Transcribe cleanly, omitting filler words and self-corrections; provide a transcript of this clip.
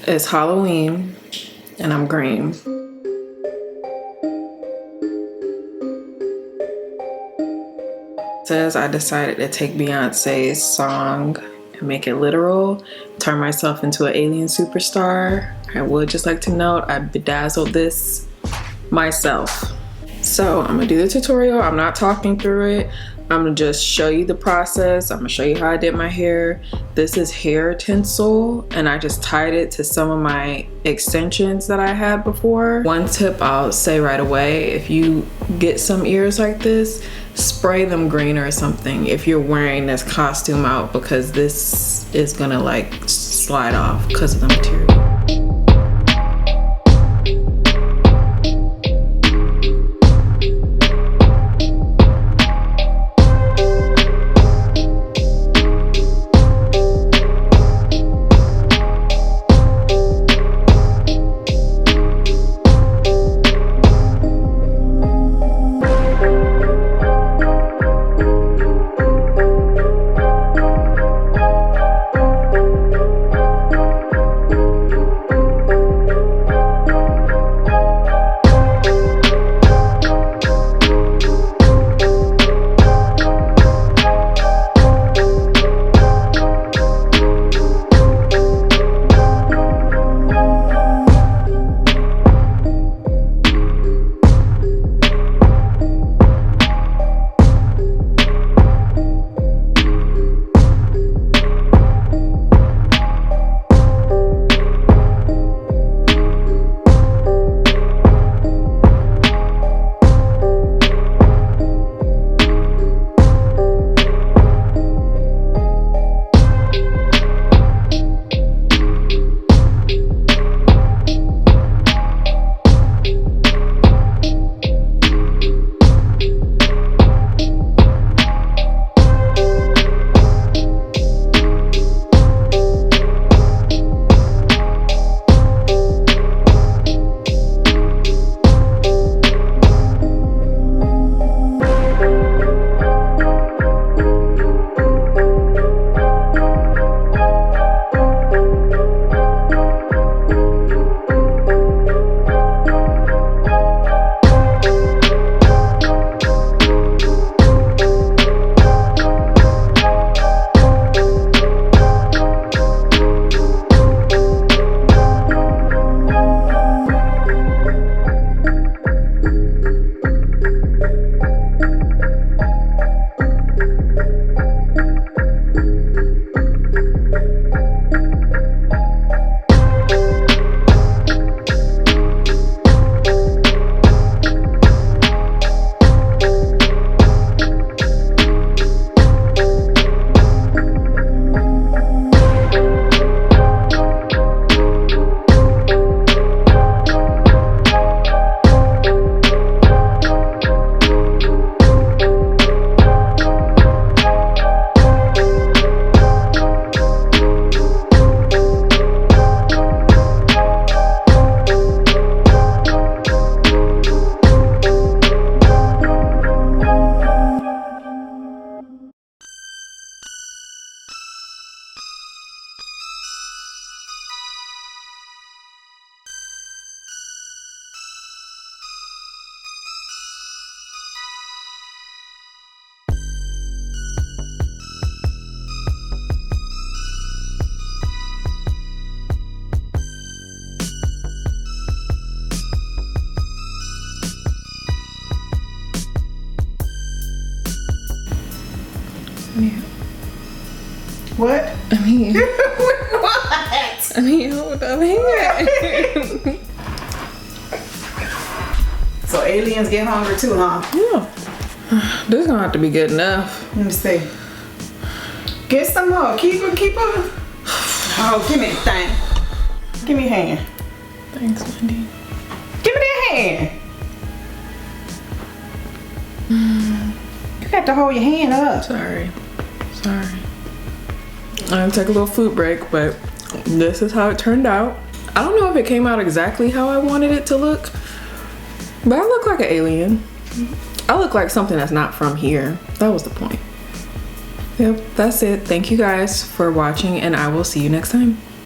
It's Halloween and I'm green. Says I decided to take Beyonce's song and make it literal, turn myself into an alien superstar. I would just like to note I bedazzled this myself. So I'm gonna do the tutorial. I'm not talking through it. I'm gonna just show you the process. I'm gonna show you how I did my hair. This is hair tinsel and I just tied it to some of my extensions that I had before. One tip I'll say right away, if you get some ears like this, spray them green or something if you're wearing this costume out, because this is gonna like slide off because of the material. What? I mean, what? I mean, hold up here. So aliens get hungry too, huh? Yeah. This gonna have to be good enough. Let me see. Get some more. Keep her. Oh, give me the thing. Give me your hand. Thanks, Wendy. Give me that hand. You got to hold your hand up. Sorry. I'm gonna take a little food break, but this is how it turned out. I don't know if it came out exactly how I wanted it to look, but I look like an alien. I look like something that's not from here. That was the point. Yep, that's it. Thank you guys for watching, and I will see you next time.